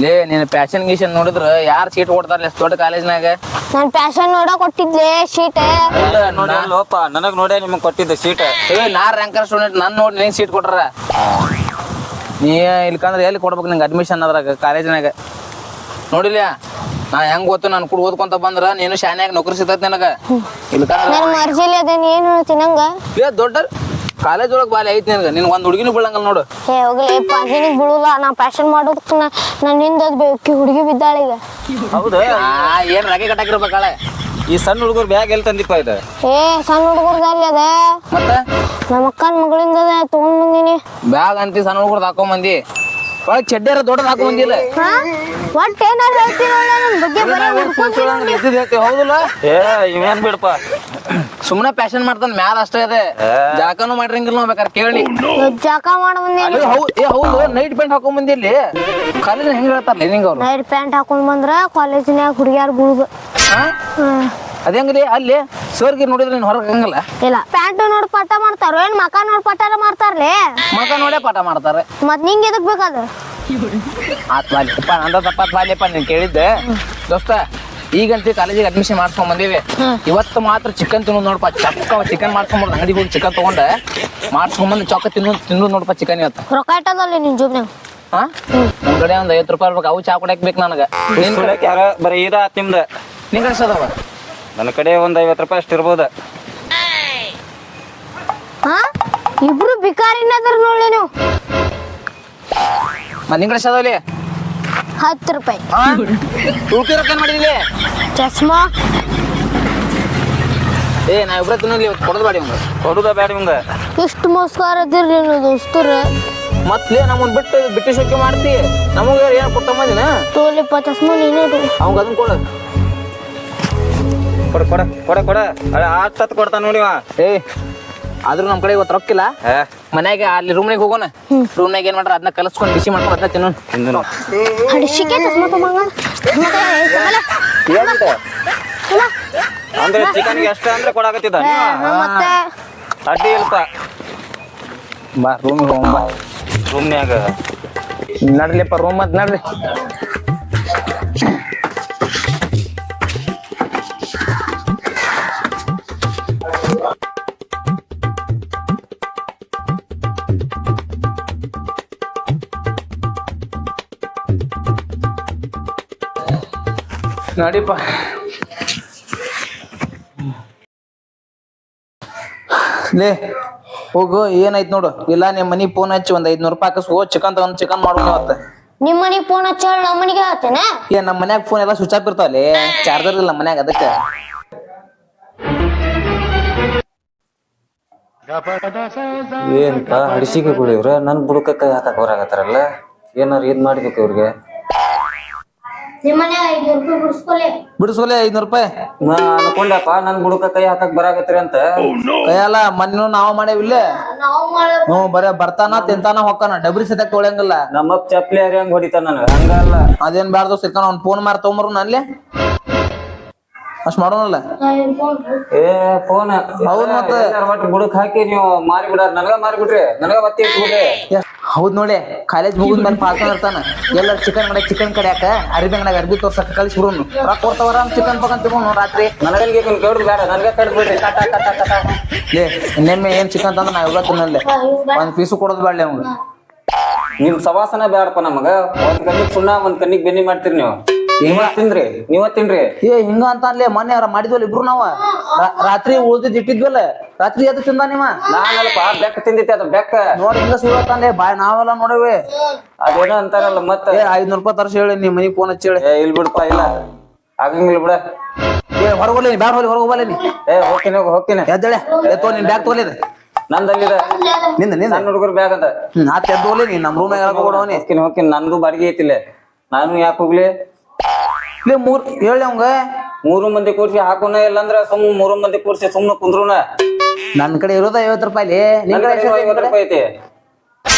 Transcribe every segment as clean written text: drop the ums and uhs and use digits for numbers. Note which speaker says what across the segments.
Speaker 1: ಲೇ ನೀನ್ ಪ್ಯಾಶನ್ ಗೀಶನ್ ನೋಡಿದ್ರ ಯಾರ್ ಸೀಟ್ ಕೊಡ್ತಾರಲ್ಲ ದೊಡ್ಡ ಕಾಲೇಜ್ನಾಗ.
Speaker 2: ನಾನ್ ಪ್ಯಾಶನ್ ನೋಡ ಕೊಟ್ಟಿದ್ಲೆ ಶೀಟ್.
Speaker 3: ನೋಡಲ್ಲೋಪ ನನಗ್ ನೋಡೇ ನಿಮಗ್ ಕೊಟ್ಟಿದ್ದ ಸೀಟ್.
Speaker 1: ನಾ ರ್ಯಾಂಕರ್ ಸ್ಟೂಡೆಂಟ್ ನನ್ ನೋಡಿ ನಿಂಗೆ ಸೀಟ್ ಕೊಟ್ರ. ನೀ ಇಲ್ಕಂದ್ರೆ ಎಲ್ಲಿ ಕೊಡ್ಬೇಕು ನಿಂಗೆ ಅಡ್ಮಿಷನ್ ಅದ್ರಾಗ ಕಾಲೇಜ್ನಾಗ ನೋಡಿಲ್ಲ. ನಾ ಹೆಂಗ್ ಗೊತ್ತು ನಾನು ಕೂಡ ಓದ್ಕೊಂತ ಬಂದ್ರ ನೀನು ಶಾನ್ಯಾಗ ನೌಕರಿ ಸಿಗ್ತೈತಿ ನನಗ. ಇಲ್ಕಂದ್ರ
Speaker 2: ನನ್ ಮರ್ಜಿಲಿ ಅದೇನ್ ಏನ್ ಹೇಳ್ತಿ ನಂಗ.
Speaker 1: ದೊಡ್ಡ ಕಾಲೇಜ್ ಒಳಗ್ ಬಾಲಿ ಐತಿ ನಿನಗ. ನಿನ್ ಒಂದ್ ಹುಡುಗಿನೂ ಬೀಳಂಗಲ್ ನೋಡು.
Speaker 2: ಏ ಹೋಗ್ಲಿಪ್ಪ ನಿನಗ್ ಬಿಡುಲ್ಲ. ನಾ ಪ್ಯಾಶನ್ ಮಾಡೋದಕ್ಕ ನನ್ ಹಿಂದ್ ಬೇಕಿ ಹುಡುಗಿ ಬಿದ್ದಾಳ ಈಗ.
Speaker 3: ಹೌದು
Speaker 1: ಏನ್ ರಾಗಿ ಕಟ್ಟಾಕಿರ್ಬೇಕಾಳೆ.
Speaker 3: ಈ ಸಣ್ಣ ಹುಡುಗರು ಬ್ಯಾಗ್ ಎಲ್ಲಿ ತಂದಿಪ್ಪ ಇದು?
Speaker 2: ಏ ಸಣ್ಣ ಹುಡುಗರ್ದಲ್ಲಿ ಅದ
Speaker 1: ಮತ್ತ
Speaker 2: ನಮ್ಮ ಅಕ್ಕನ ಮಗಳಿಂದ ತಗೊಂಡ್ ಬಂದಿನಿ.
Speaker 1: ಬ್ಯಾಗ್ ಅಂತಿ ಸಣ್ಣ ಹುಡುಗರ್ದು ಹಾಕೊಂಡ್ ಬಂದಿ. ಒಳಗ್ ಚಡ್ಡಿಯಾರ ದೊಡ್ಡದ್ ಹಾಕೊಂಡ್ ಬಂದಿಲ್ಲ.
Speaker 2: ಒಟ್ಟು ಏನಾರು ಹೇಳ್ತೀನಿ ನನ್ ಬಗ್ಗೆ ಬರೀ
Speaker 1: ಹೌದಲ್ಲ.
Speaker 3: ಏ ಇವೇನ್ ಬಿಡಪ್ಪ
Speaker 1: ಸುಮ್ನೆ ಪ್ಯಾಶನ್ ಮಾಡ್ತಾನ ಮ್ಯಾಲ ಅಷ್ಟೇ ಇದೆ. ಜಾಕನು ಮಾಡಿರಂಗಿಲ್ಲ ನಾವ್ ಬೇಕಾರೆ ಕೇಳಿ.
Speaker 2: ಜಾಕ ಮಾಡ ಬಂದಿನಿ.
Speaker 1: ಹೌದು ನೈಟ್ ಪ್ಯಾಂಟ್ ಹಾಕೊಂಡ್ ಬಂದಿಲ್ಲಿ. ಕಾಲೇಜ್ ಹೆಂಗ್ ಹೇಳ್ತಾರಲ್ಲ ನಿಂಗ ಅವ್ರು.
Speaker 2: ನೈಟ್ ಪ್ಯಾಂಟ್ ಹಾಕೊಂಡ್ ಬಂದ್ರ ಕಾಲೇಜಿನ್ಯಾಗ ಹುಡುಗಿಯಾರ್ ಬೀಳುದು.
Speaker 1: ಅದೇಂಗ್ರಿ ಅಲ್ಲಿ ಸರ್ಗಿ ನೋಡಿದ್ರೆ ನೀನ್ ಹೊರಗೆ ಹಂಗಲ್ಲ.
Speaker 2: ಇಲ್ಲ ಪ್ಯಾಂಟ್ ನೋಡ್ ಪಾಠ ಮಾಡ್ತಾರ ಏನ್ ಮಕ ನೋಡ್ ಪಾಠ ಮಾಡ್ತಾರ್ಲೇ.
Speaker 1: ಮಕ ನೋಡೇ ಪಾಠ ಮಾಡ್ತಾರೆ.
Speaker 2: ಮತ್ ನಿಂಗೆ ಎದಕ್ ಬೇಕಾದ?
Speaker 1: ಆತ್ ಬಾಲಿಪ್ಪ ನಂದ ತಪ್ಪಾತ್ ಬಾಲಿಯಪ್ಪ ನೀನ್ ಕೇಳಿದ್ದೆ ದೋಸ್ತ. ಈಗಂತ ಕಾಲೇಜಿಗೆ ಅಡ್ಮಿಷನ್ ಮಾಡ್ಸ್ಕೊಂಡ್ ಬಂದೀವಿ. ಇವತ್ತು ಮಾತ್ರ ಚಿಕನ್ ತಿನ್ನೋದು ನೋಡಪ್ಪ. ಚೊಕ್ಕ ಚಿಕನ್ ಮಾಡ್ಸ್ಕೊಂಡ್ಬಂದು ಅಂಗಡಿಗೆ ಹೋಗಿ ಚಿಕನ್ ತಗೊಂಡ ಮಾಡ್ಸ್ಕೊಂಡ್ಬಂದು ಚೊಕ್ಕ ತಿನ್ನೋದು ನೋಡಪ್ಪ ಚಿಕನ್ ಇವತ್ತು.
Speaker 2: ರೊಕ್ಕ ಇಟ್ಟದಲ್ಲಿ ನಿನ್ ಜೋಬ್ನಾಗ.
Speaker 1: ಹಾ ನಮ್ ಕಡೆ ಒಂದ್ 50 ರೂಪಾಯಿ ಇರ್ಬೇಕು. ಅವು ಚಾ ಕುಡಿಯಕ್ ಬೇಕು ನನಗ.
Speaker 3: ಯಾರ ಬರೀ ಇದ ಆತ್ ನಿಮ್ದ.
Speaker 1: ನಿಂಗ್ ಕಳ್ಸದವ
Speaker 3: ನನ್ನ ಕಡೆ ಒಂದ್ 50 ರೂಪಾಯಿ ಅಷ್ಟು ಇರ್ಬೋದ.
Speaker 2: ಹಾ ಇಬ್ರು ಬಿಕಾರಿನ ಅದ್ರ ನೋಡ್ಲಿ ನೀವು.
Speaker 1: ಮತ್ ನಿಂಗ್ ಕಳ್ಸದವಲ್ಲಿ
Speaker 2: 10 ರೂಪಾಯಿ.
Speaker 1: ಟೂಟಿ ರೊಕ್ಕ ಏನ್ ಮಾಡಿದಿಲ್ಲಿ?
Speaker 2: ಚಸ್ಮಾ.
Speaker 1: ಏ ನಾ ಇಬ್ರ ತಿನ್ನೋಲಿ ಇವತ್ತು ಕೊಡೋದು ಬಾಡಿ ಹಂಗ
Speaker 3: ಕೊಡುದ ಬ್ಯಾಡ ನಿಮ್ಗ.
Speaker 2: ಎಷ್ಟು ಮೋಸ್ಕಾರ ಅದಿರ್ಲಿ ನೀವು ದೋಸ್ತರು.
Speaker 1: ಮತ್ಲೇ ನಮ್ಮನ್ ಬಿಟ್ಟು ಶೋಕಿ ಮಾಡ್ತಿ. ನಮಗ ಏನ್ ಕೊಟ್ಟ ಮಂದಿನ
Speaker 2: ತೋಲಿಪ್ಪ ಚಸ್ಮಾ ನೀನೇ
Speaker 1: ಅವಂಗ ಅದನ್ನ ಕೊಡ.
Speaker 3: ಕೊಡ ಕೊಡ ಕೊಡ ಕೊಡ ಅಷ್ಟತ್ ಕೊಡ್ತಾನ ನೋಡಿವ.
Speaker 1: ಏ ಆದ್ರೂ ನಮ್ ಕಡೆ ಇವತ್ತು ರೊಕ್ಕಿಲ್ಲ. ಮನ್ಯಾಗ ಅಲ್ಲಿ ರೂಮ್ನಾಗ ಹೋಗೋಣ. ರೂಮ್ನಾಗ ಏನ್ ಮಾಡ್ರ ಅದನ್ನ ಕಲಸ್ಕೊಂಡ್ ಬಿಸಿ ಮಾಡ್ಕೊಂಡು ಅದನ್ನ ತಿನ್ನೋಣ.
Speaker 2: ಹಡಿಸಿಕೆ ಚಸ್ಮಾ ತಗೊಂಬಂಗ.
Speaker 3: ಅಂದ್ರೆ ಚಿಕನ್ ಎಷ್ಟ ಅಂದ್ರೆ ಕೊಡಾಕತ್ತಿದ್ದ
Speaker 2: ಮತ್ತೆ
Speaker 3: ಅಡ್ಡಿ ಇಲ್ಪ.
Speaker 1: ಬಾ ರೂಮಿಗೆ ಹೋಗೋಣ ಬಾ.
Speaker 3: ರೂಮ್ನ್ಯಾಗ
Speaker 1: ನಡ್ರಿಪ್ಪ ರೂಮ್ ಮತ್ ನಡ್ರಿ. ನಡಿಪ್ಪ ಲೇ ಹೋಗು. ಏನಾಯ್ತು ನೋಡು. ಇಲ್ಲ ನಿಮ್ ಮನಿ ಫೋನ್ ಹಚ್ಚಿ ಒಂದ್ 500 ರೂಪಾಯಿ ಹಾಕಸ್ ಹೋಗ್ ಚಿಕನ್ ತಗೊಂಡ್ ಚಿಕನ್ ಮಾಡೋಣ ಇವತ್ತು.
Speaker 2: ನಿಮ್ ಮನಿಗ್ ಫೋನ್ ಹಚ್ಚ ನಮ್ಮ ಮನಿಗೆ ಹೇಳ್ತೇನೆ.
Speaker 1: ಏ ನಮ್ ಮನ್ಯಾಗ ಫೋನ್ ಎಲ್ಲ ಸ್ವಿಚ್ ಆಫ್ ಇರ್ತಾವಲ್ಲಿ. ಚಾರ್ಜರ್ ಇಲ್ಲ ಮನ್ಯಾಗ ಅದಕ್ಕೆ.
Speaker 3: ಏನ್ಪ ಹಡಿಸಿಕೆ ಕುಡಿಯವ್ರ ನನ್ ಬುಡಕ ಕೈ ಹಾಕಕ್ ಬರಾಕತ್ತಾರಲ್ಲ. ಏನಾರು ಇದ್ ಮಾಡ್ಬೇಕು ಇವ್ರಿಗೆ.
Speaker 2: ನಿಮ್ ಮನ್ಯಾಗ 500 ರೂಪಾಯಿ ಬಿಡಿಸ್ಕೊಲೆ.
Speaker 1: ಬಿಡಿಸೋಲೆ 500 ರೂಪಾಯಿ.
Speaker 3: ನಾ ಅನ್ಕೊಂಡಪ್ಪ ನನ್ ಬುಡಕ ಕೈ ಹಾಕಕ್ ಬರಾಕತ್ತೀರಿ ಅಂತ.
Speaker 1: ಕೈಯಲ್ಲ ಮೊನ್ನೆ ನಾವ್ ಮಾಡೇವಿಲ್ಲ.
Speaker 2: ನಾವು ಮಾಡೋದು
Speaker 1: ಹ್ಞೂ ಬರೇ ಬರ್ತಾನ ತಿಂತಾನ ಹೊಕ್ಕಾನ. ಡಬ್ರಿ ಸದ್ಯಕ್ ತೊಳೆಯಂಗಿಲ್ಲ.
Speaker 3: ನಮ್ಮಪ್ಪ ಚಪ್ಲಿ ಹಂಗ ಹೊಡಿತಾನ ನನಗ. ಹಂಗಲ್ಲ
Speaker 1: ಅದೇನ್ ಬ್ಯಾಡ್ದು ಸಿಕ್ಕಾನ ಅವ್ನ ಫೋನ್ ಮಾರ್ ತೊಗೊಂಬರು ನನ್ಲೆ ಅಷ್ಟ್ ಮಾಡೋನಲ್ಲ.
Speaker 3: ಏ ಫೋನ್
Speaker 1: ಹೌದ್ ಮತ್ತೆ.
Speaker 3: ಒಟ್ಟು ಬುಡಕ್ ಹಾಕಿ ನೀವು ಮಾರಿ ಬಿಡ. ನನಗ ಮಾರಿ ಬಿಡ್ರಿ. ನನಗ ಬತ್ತಿ ಇಟ್ಬಿಡ್ರಿ.
Speaker 1: ಹೌದ್ ನೋಡಿ ಕಾಲೇಜ್ ಮುಗಿದ ಮೇಲೆ ಪಾಲ್ಕೊಂಡ್ ಇರ್ತಾನ. ಎಲ್ಲ ಚಿಕನ್ ಮಾಡಕ್ ಚಿಕನ್ ಕಡಿಯಾಕ ಅರಿಬಂಗನಾಗ ಅರ್ಬಿ ತೋರ್ಸಕ್ ಕಳಿಸಿ ಬಿಡೋನು. ರೊಕ್ಕ ಕೊಡ್ತಾವರ ಚಿಕನ್ ಪಕನ್ ತಗೊಂಡು ರಾತ್ರಿ.
Speaker 3: ನನಗನ್ಗೆ ಕೇಳ್ರಿ ಬೇಡ. ನನಗ ಕಡ್ ಬಿಡ್ರಿ. ಕಟ ಕಟ ಕಟ.
Speaker 1: ಲೇ ಇನ್ನೊಮ್ಮೆ ಏನ್ ಚಿಕನ್ ತಂದ್ರೆ ನಾ ಇವಾಗ ತಿನ್ನಲ್ಲೇ. ಒಂದ್ ಪೀಸು ಕೊಡೋದು ಬೇಡ ಅವ್ನು.
Speaker 3: ನಿಮ್ ಸವಾಸನ ಬೇಡಪ್ಪ ನಮಗ. ಒಂದ್ ಕಣ್ಣಿಗ್ ಸುಣ್ಣ ಒಂದ್ ಕಣ್ಣಿಗ್ ಬೆನ್ನಿ ಮಾಡ್ತೀರಿ ನೀವು. ತಿನ್ರಿ ನೀವ ತಿನ್ರಿ.
Speaker 1: ಏ ಹಿಂಗ ಅಂತ ಅನ್ಲೇ ಮೊನ್ನೆ ಮಾಡಿದ್ವಲ್ಲ ಇಬ್ರು ನಾವ. ರಾತ್ರಿ ಉಳ್ದಿದ್ ಇಟ್ಟಿದ್ವಲ್ಲ. ರಾತ್ರಿ ಎದ್ದು ತಿಂದ ನೀವ.
Speaker 3: ನಾನಲ್ಪ ಬೆಕ್ಕ ತಿಂದಿತ್ತೆ ಅದ ಬೆಕ್ಕ.
Speaker 1: ನೋಡಿ ಹಿಂಗ ಸುಳ್ತಾನೆ ಬಾಯ್ ನಾವೆಲ್ಲ ನೋಡೇವಿ.
Speaker 3: ಅದೇನೋ ಅಂತಾರಲ್ಲ ಮತ್ತ.
Speaker 1: ಏ 500 ರೂಪಾಯಿ ತರ್ಸಿ ಹೇಳಿ ನೀ ಮನಿಗ್ ಫೋನ್ ಹಚ್ಚಿ ಹೇಳಿ.
Speaker 3: ಏ ಇಲ್ ಬಿಡಪ್ಪ ಇಲ್ಲ ಆಗಂಗಿಲ್ಲ ಬಿಡ.
Speaker 1: ಏ ಹೊರಗೋಲಿ ಬ್ಯಾಡ ಹೋಲಿ ಹೊರಗೋಬಲ್ಲ ನೀ.
Speaker 3: ಏ ಹೋಗ್ತೀನಿ
Speaker 1: ಎದ್ದೇಳೆ ಎತ್ತೋ ನಿನ್ ಬ್ಯಾಗ್ ತಗೊಲಿದ.
Speaker 3: ನಂದಲ್ಲಿದ
Speaker 1: ನಿಂದ ನಿಂದ
Speaker 3: ಸಣ್ಣ ಹುಡುಗರು ಬ್ಯಾಗ್ ಅದ.
Speaker 1: ಆತ ಎದ್ದು ಹೋಲಿ ನೀ ನಮ್ ರೂಮ್ ಹೋಗೋಣಿ.
Speaker 3: ಹೋಗ್ತೀನಿ ನನ್ಗೂ ಬಾಡಿಗೆ ಐತಿಲ್ಲ. ನಾನು ಯಾಕೆ ಹೋಗ್ಲಿ?
Speaker 1: ಇಲ್ಲೇ ಮೂರ್ ಹೇಳಿ ಅವಂಗ
Speaker 3: 3 ಮಂದಿ ಕೂರ್ಸಿ ಹಾಕೋಣ. ಇಲ್ಲಂದ್ರ ಸುಮ್ 3 ಮಂದಿ ಕೂರ್ಸಿ ಸುಮ್ನ ಕುಂದ್ರುನ.
Speaker 1: ನನ್ ಕಡೆ ಇರೋದ 50 ರೂಪಾಯಿ. ನಿನ್ ಕಡೆ
Speaker 3: 50 ರೂಪಾಯಿ ಐತಿ.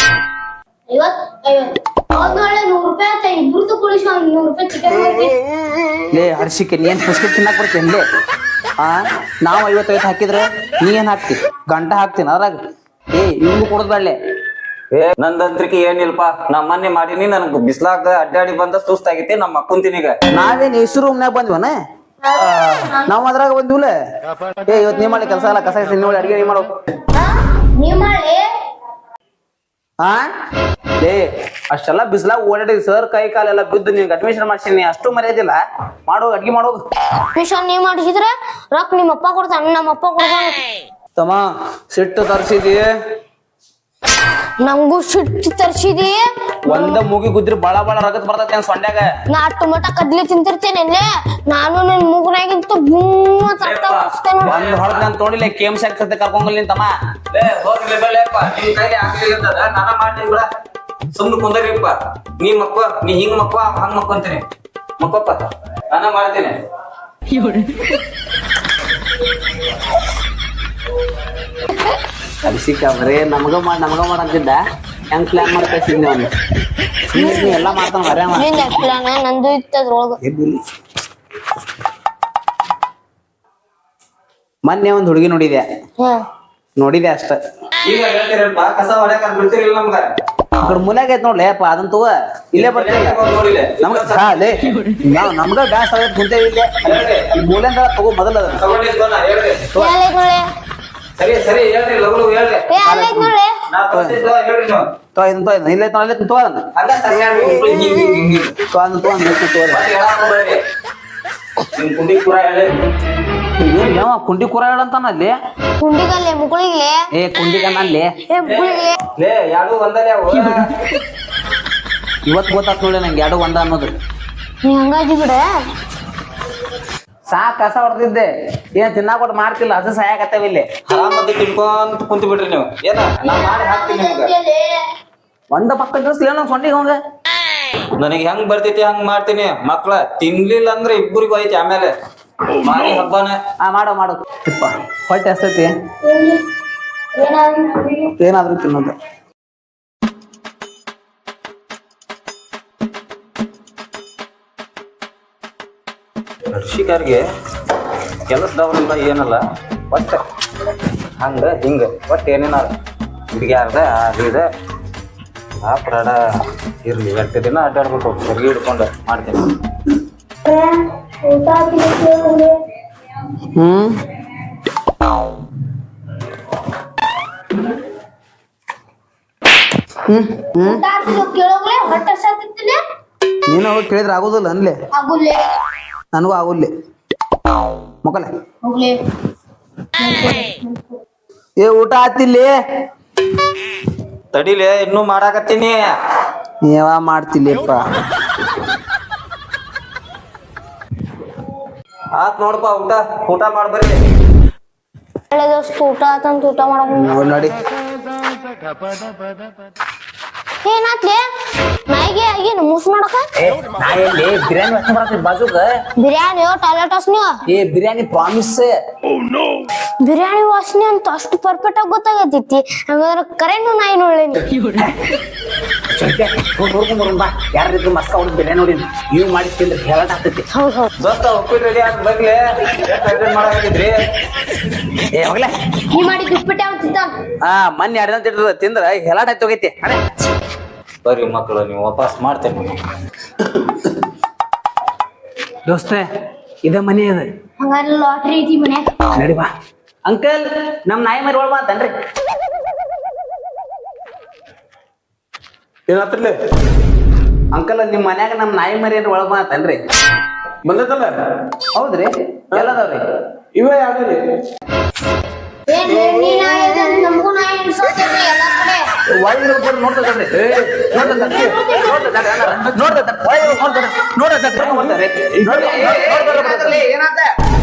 Speaker 2: 100
Speaker 1: ಲೇ ಹರ್ಷಿಕೆ ನೀ ಏನ್ ಪುಸ್ತಕ ತಿನ್ನಕ್ ಬರ್ತೀನಿ ಲೇ. ನಾವ್ 55 ಹಾಕಿದ್ರೆ ನೀ ಏನ್ ಹಾಕ್ತಿ? ಗಂಟ ಹಾಕ್ತೀನಿ ಅದ್ರಾಗ. ಏ ಇವ್ನು ಕೊಡೋದ್ ಬೇಡ್ಲೆ.
Speaker 3: ನಂದಂತ್ರಿಕೆ ಏನಿಲ್ಪ ನಾ ಮೊನ್ನೆ ಮಾಡೀನಿ ನನಗ್ ಬಿಸ್ಲಾಗ ಅಡ್ಡಾಡಿ ಬಂದ ಸುಸ್ತಾಗೈತಿ ನಮ್ಮ ಅಕ್ಕಂತಿನೀಗ.
Speaker 4: ನಾವೇನ್ ಹೆಸರು ರೂಮ್ನ್ಯಾಗ ಬಂದ್ವನ ನಾವ್ ಅದ್ರಾಗ ಬಂದಿವಲ್ಲ. ಇವತ್ ನೀ ಮಾಡಿ ಕೆಲಸ ಎಲ್ಲ ಕಸ ನೋಡಿ ಅಡಿಗೆ ನೀ ಮಾಡೋ. ಹಾ ಅಷ್ಟೆಲ್ಲ ಬಿಸ್ಲಾಗ ಓಡಾಡಿ ಸರ್ ಕೈ ಕಾಲೆಲ್ಲ ಬಿದ್ದು ನಿನ್ಗೆ ಅಡ್ಮಿಷನ್ ಮಾಡ್ಸೀನಿ ಅಷ್ಟು ಮರ್ಯಾದಿಲ್ಲ. ಮಾಡೋ ಅಡ್ಗೆ ಮಾಡೋದು.
Speaker 2: ಟ್ಯೂಷನ್ ನೀವ್ ಮಾಡಿಸಿದ್ರ ರೊಕ್ಕ ನಿಮ್ಮ ಅಪ್ಪ ಕೊಡ್ತಾನ, ನಮ್ಮ ಅಪ್ಪ ಕೊಡ್ತಾನ.
Speaker 4: ತಮ್ಮ ಸಿಟ್ಟು ತರ್ಸಿದಿ,
Speaker 2: ನಂಗೂ ಸಿಟ್ಟು ತರ್ಸಿದಿ.
Speaker 4: ಒಂದ ಮೂಗಿ ಗುದ್ರಿ ಬಾಳ ಬಾಳ ರಗತ್ ಬರ್ತೈತಿ ನನ್ ಸೊಂಡ್ಯಾಗ.
Speaker 2: ನಾ ಟೊಮೆಟೊ ಕದ್ಲಿ ತಿಂತಿರ್ತೇನೆ ನಾನು ನಿನ್ ಮೂಗನಾಗಿಂತ
Speaker 4: ಒಂದ್ ಹೊರದ್ ನಾನು ತೋಡಿಲ್ಲ ಕೇಮ್ ಶಾಕ್ ಸತ್ತೆ ಕರ್ಕೊಂಗಲ್ ನಿನ್ ತಮ್ಮ.
Speaker 3: ಹೋಗ್ಲಿ ಬೆಳೆಯಪ್ಪ ನಿಮ್ ಕೈಲಿ ಆಗ್ಲಿಲ್ಲ ನಾನ ಮಾಡ್ತೀನಿ ಬಿಡ. ಸುಮ್ನೆ ಕುಂದರಿಪ್ಪ. ನೀ ಮಕ್ಕ ನೀ ಹಿಂಗ್ ಮಕ್ಕ ಹಂಗ್ ಮಕ್ಕೊಂತೀನಿ. ಮಕ್ಕಪ್ಪ ನಾನ ಮಾಡ್ತೀನಿ.
Speaker 4: ಅಭಿಷೇಕ ಬರೇ ನಮಗ ಮಾಡಂತಿದ್ದ ಹೆಂಗ್ ಪ್ಲಾನ್ ಮಾಡಿ ಕಳ್ಸಿದ್ನಿ ಅವನು. ಎಲ್ಲ ಮಾಡ್ತಾನ ಮರ್ಯಾಮ.
Speaker 2: ಪ್ಲಾನ್ ನಂದು ಇತ್ತದ್ರೊಳಗ.
Speaker 4: ಮೊನ್ನೆ ಒಂದ್ ಹುಡುಗಿ ನೋಡಿದೆ ಅಷ್ಟ.
Speaker 3: ಈಗ ಹೇಳ್ತೀರಪ್ಪ ಕಸ ಹೊಡ್ಯಾಕ ಬಿಡ್ತಿರಿಲ್ಲ ನಮ್ಗ.
Speaker 4: ಆ ಕಡೆ ಮೂಲ್ಯಾಗ ಐತ್ ನೋಡ್ಲಿ ಅಪ್ಪ ಅದನ್ ತಗೋ ಇಲ್ಲೇ ಬರ್ತಿಲ್ಲ ನಮ್ಗ ಬ್ಯಾಸ್ ಆಗತ್ ಕುಂತೇವಿ ಇಲ್ಲೇ ಮೂಲ್ಯಾಂದ ತಗೋ ಮೊದಲ
Speaker 3: ಸರಿ ಸರಿ ಹೇಳ್ರಿ ಲಗು ಹೇಳ್ರಿ. ನಾ ಬರ್ತಿದ್ದ ಹೇಳ್ರಿ ನೀವು.
Speaker 4: ಇಲ್ಲೇ ತೋ
Speaker 3: ಹಂಗ ಸರಿಯಾಗಿ ನಿಮ್ ಕುಂಡಿ ಪೂರ ಹೇಳಿ.
Speaker 4: ಕುಂಡಿ ಕೂರ ಹೇಳಂತಾನ ಅಲ್ಲಿ.
Speaker 2: ಕುಂಡಿಗಲ್ಲೇ ಮುಗುಳಿಗ್ಲೆ
Speaker 4: ಕುಂಡಿಗನಲ್ಲಿ
Speaker 2: ಮುಗುಳಿಗ್ಲೆ
Speaker 3: ಲೇ ಯಾರು ಒಂದಲೇ ಅವು.
Speaker 4: ಇವತ್ ಗೊತ್ತಾತ್ ನೋಡಿ ನಂಗೆ ಎರಡು ಒಂದ ಅನ್ನೋದು.
Speaker 2: ನೀ ಹಂಗಾದಿ ಬಿಡ.
Speaker 4: ಸಾಕ್ ಕಸ ಹೊಡೆದಿದ್ದೆ ಏನ್ ತಿನ್ನಾಕ ಕೊಟ್ಟು ಮಾಡ್ತಿಲ್ಲ ಅದು ಸಾಯಕತ್ತೇವ ಇಲ್ಲಿ.
Speaker 3: ಆರಾಮದ್ದು ತಿನ್ಕೊಂತ ಕುಂತ ಬಿಡ್ರಿ ನೀವು. ಏನ ನಾ ಮಾಡಿ ಹಾಕ್ತೀನಿ ನಿಮ್ಗ.
Speaker 4: ಒಂದ ಪಕ್ಕ ದಿವಸ ಏನೋ ಸೊಂಡಿಗೆ ಹೋಗ
Speaker 3: ನನಗೆ ಹೆಂಗ್ ಬರ್ತೈತಿ ಹಂಗ್ ಮಾಡ್ತೀನಿ. ಮಕ್ಳ ತಿನ್ಲಿಲ್ಲ ಅಂದ್ರೆ ಇಬ್ಬರಿಗೂ ಐತಿ ಆಮೇಲೆ ಮಾರಿ ಹಬ್ಬನ.
Speaker 4: ಮಾಡು ಹೊಟ್ಟೆ ಹಸ್ತೈತಿ ಏನಾದ್ರೂ ತಿನ್ನೋದು.
Speaker 3: ಕೃಷಿಕರಿಗೆ ಕೆಲಸದವ್ರಿಂದ ಏನಲ್ಲ ಒಟ್ಟ ಹಂಗ ಹಿಂಗ ಒಟ್ಟು ಏನೇನ ಹುಡುಗ್ಯಾರ್ದ ಅದ ಆ ಪ್ರಾಡ ಇರ್ಲಿ 2 ದಿನ ಅಡ್ಡಾಡ್ಬಿಟ್ಟು ಸರಿ ಹಿಡ್ಕೊಂಡು ಮಾಡ್ತೀನಿ.
Speaker 4: ನೀನು ಹೋಗಿ ಕೇಳಿದ್ರೆ ಆಗೋದಿಲ್ಲ ಅನ್ಲೆ. ನನಗೂ ಆಗುಲ್ಲ ಮಕ್ಕಳ. ಊಟ ಆತಿಲ್ಲಿ
Speaker 3: ತಡಿಲೆ ಇನ್ನೂ ಮಾಡಾಕತ್ತೀನಿ.
Speaker 4: ನೀವ ಮಾಡ್ತಿಲ್ಲಪ್ಪ.
Speaker 3: ಆತ್ ನೋಡಪ್ಪ ಊಟ ಮಾಡ್ಬರ್ರಿ.
Speaker 2: ಊಟ ಆತಂತ ಊಟ ಮಾಡಕ್
Speaker 4: ನೋಡಿ
Speaker 2: ಏನಾತ್ಲೆ ನಾಯಿಗೆ ಆಗೇನು ಮೂಸ್ ಮಾಡಕ.
Speaker 4: ನಾಯಲ್ಲಿ ಬಿರಿಯಾನಿ ವಸ್ತು ಬರತ್ತಿ ಬಾಜುಗ.
Speaker 2: ಬಿರಿಯಾನಿ ಟಾಯ್ಲೆಟ್ ವಾಸನೆ.
Speaker 4: ಬಿರಿಯಾನಿ ಪ್ರಾಮಿಸ್.
Speaker 2: ಬಿರಿಯಾನಿ ವಾಸನೆ ಅಂತ ಅಷ್ಟು ಪರ್ಫೆಕ್ಟ್ ಆಗಿ ಗೊತ್ತಾಗತೈತಿ. ಹಂಗಾದ್ರೆ ಕರೆಂಟ್ ನಾಯಿ ನೋಡ್ಲೇನಿ.
Speaker 4: ಬಾ ಯಾರಿದ್ರು ಮಸ್ಕ ಹೊಡೆದ್ ಬಿರಿಯಾನಿ ನೋಡಿ ನೀವು ಮಾಡಿ ತಿಂದ್ರೆ ಹೇಳಟ್ ಆಗ್ತೈತಿ.
Speaker 2: ಹೌದು
Speaker 3: ದೋಸ್ತ ಉಪ್ಪಿಟ್ಟು ರೆಡಿ ಆಗಿ ಬರ್ಲಿ. ಮಾಡಾಕಿದ್ರಿ
Speaker 4: ಹೋಗ್ಲೇ
Speaker 2: ನೀ ಮಾಡಿದ್ ಉಪ್ಪಿಟ್ಟು ಯಾವ ತಿಂತ.
Speaker 4: ಮೊನ್ನೆ 2 ದಿನ ತಿಂದ್ರ ಹೇಳಾಟ್ ಆಯ್ತು ಹೋಗೈತಿ.
Speaker 3: ಬರ್ರಿ ಮಕ್ಕಳು ನೀವು ವಾಪಸ್ ಮಾಡ್ತೇನೆ.
Speaker 4: ದೋಸ್ತ ಇದ ಮನಿ ಅದ.
Speaker 2: ಹಂಗಾರೆ ಲಾಟ್ರಿ ಐತಿ ಮನ್ಯಾಗ.
Speaker 4: ನಡಿ ಬಾ. ಅಂಕಲ್ ನಮ್ ನಾಯಿ ಮರಿ ಒಳಗ್ ಮಾತನ್ರಿ.
Speaker 3: ಏನಾತ್ರಲೆ
Speaker 4: ಅಂಕಲ್ ನಿಮ್ ಮನ್ಯಾಗ ನಮ್ ನಾಯಿ ಮರಿ ಒಳಗ್ ಮಾತನ್ರಿ.
Speaker 3: ಬಂದೈತಲ್ಲ.
Speaker 4: ಹೌದ್ರಿ ಎಲ್ಲದವ್ರಿ
Speaker 3: ಇವೇ ಯಾವ್ದ್ರಿ.
Speaker 2: ನಮಗೂ ನಾಯಿ ಅನ್ಸತ್ತೈತಿ ಎಲ್ಲಾ ಕಡೆ.
Speaker 4: ನೋಡ್ತದ್ರಿ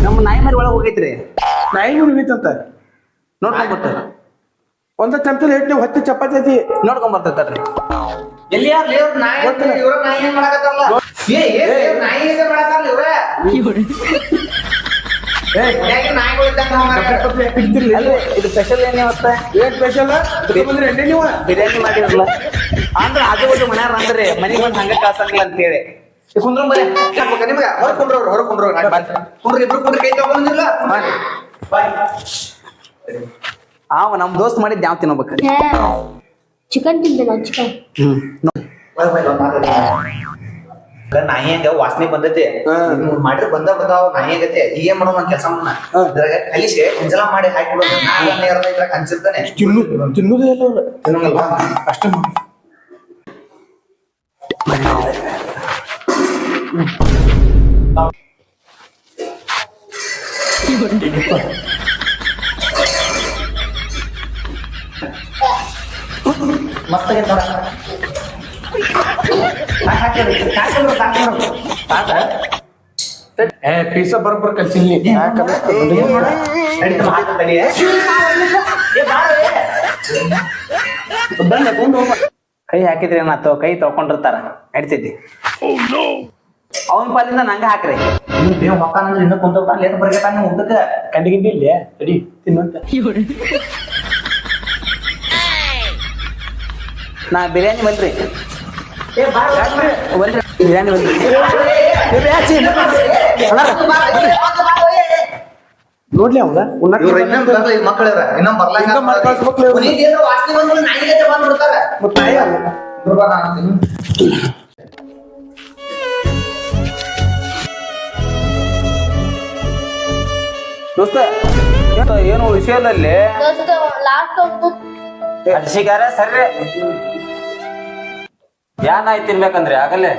Speaker 4: ನಮ್ಮ ನಾಯಿ ಮರಿ ಒಳಗ್ ಹೋಗೈತ್ರಿ.
Speaker 5: ನಾಯಿ ಮುಗಿತಂತ
Speaker 4: ನೋಡ್ಕೊಂಡ್ ಬರ್ತಾರ.
Speaker 5: ಒಂದ ಚಮಚಲ್ ಹಿಟ್ಟು 10 ಚಪಾತಿ ಐತಿ
Speaker 4: ನೋಡ್ಕೊಂಡ್ ಬರ್ತೈತ್ರಿ.
Speaker 1: ಎಲ್ಲಿ ನಾಯಿ ಮಾಡಕತ್ತಾರಲ್ಲ
Speaker 4: ಇದು ಸ್ಪೆಷಲ್ ಏನ್ ಇವತ್ತ
Speaker 5: ಏನ್ ಸ್ಪೆಷಲ್ ಬಂದ್ರಿ ನೀವು
Speaker 4: ಬಿರಿಯಾನಿ ಮಾಡಿರಲ್ಲ ಅಂದ್ರ ಅದು ಒಂದು ಮನ್ಯಾರ ಅಂದ್ರಿ ಮನಿಗ್ ಬಂದ್ ಹಂಗ ಕಾಸಂಗಿಲ್ಲ ಅಂತ ಹೇಳಿ ಕುಂದ್ರ ಬರೀ
Speaker 1: ನಿಮ್ಗೆ ಹೊರಕೊಂಡ್ರವ್ರು ಕುಂಡ್ರಿ ಇಬ್ರು ಕುಂಡ್ರಿ ಕೈ ತಗೊಂಡಿಲ್ಲ.
Speaker 4: ಅವ ನಮ್ ದೋಸ್ತ್ ಮಾಡಿದ್ ಯಾವ ತಿನ್ಬೇಕ
Speaker 2: ಚಿಕನ್ ತಿಂದೆ ನಾವು ಚಿಕನ್.
Speaker 3: ನಾಯಿ ಹಂಗ ವಾಸನೆ ಬಂದೈತಿ ಮಾಡಿದ್ರೆ ಬಂದಾವ ನಾಯಿ ಆಗತ್ತೆ ಈಗ ಏನ್ ಮಾಡೋ ಕೆಲಸ ಮಾಡೋಣ ಇದ್ರಾಗ ಕಲಿಸಿ ಒಂದ್ಸಲ ಮಾಡಿ ಹಾಕಿಬಿಡೋಣ ಅನ್ಸಿರ್ತಾನೆ
Speaker 5: ತಿನ್ನುದೇ ಇಲ್ಲ ಅವ್ರು.
Speaker 3: ತಿನ್ನಂಗಲ್ವಾ
Speaker 5: ಅಷ್ಟೇ ಮಾಡಿ.
Speaker 3: ಮಸ್ತ್ ಆಗೈತೆ ನೋಡ.
Speaker 5: ಏ ಪೀಸ ಬರೋಬ್ಬರ ಕಲ್ಸಿಲ್ಲ
Speaker 4: ಕೈ ಹಾಕಿದ್ರಿ ಏನಾಯ್ತು ಕೈ ತೊಳ್ಕೊಂಡಿರ್ತಾರ ನಡಿತೈತಿ ಅವನ ಪಾಲಿಂದ ನಂಗ ಹಾಕ್ರಿ
Speaker 3: ನೀವು ಮಕ್ಕಂದ್ರೆ ಇನ್ನೂ ಕುಂತ ಲೇಟ್ ಬರ್ಗೇತಾನೆ ಊಟಕ್ಕೆ
Speaker 5: ಕಂಡಿಗಿಂಡಿ ಇಲ್ಲೇ ತಡಿ ತಿನ್ನುವಂತ.
Speaker 4: ನಾ ಬಿರಿಯಾನಿ ಬಲ್ರಿ ಬಿರಿಯಾನಿ ಬಲ್ರಿ
Speaker 5: ನೋಡ್ಲಿ ಅವ್ನ
Speaker 3: ಇವ್ರ ಇನ್ನೊಂದ್ ಮಕ್ಕಳ ಇನ್ನೊಂದ್
Speaker 4: ದೋಸ್ತ ಏನು ವಿಷಯ ಇಲ್ಲ ಅಲ್ಲಿ
Speaker 2: ಲಾಸ್ಟ್ ಒಂದು
Speaker 4: ಅರ್ಶಿಗಾರ ಸರ್ರಿ ಯಾ ನಾಯಿ ತಿನ್ಬೇಕಂದ್ರಿ ಆಗಲ್ಲೇ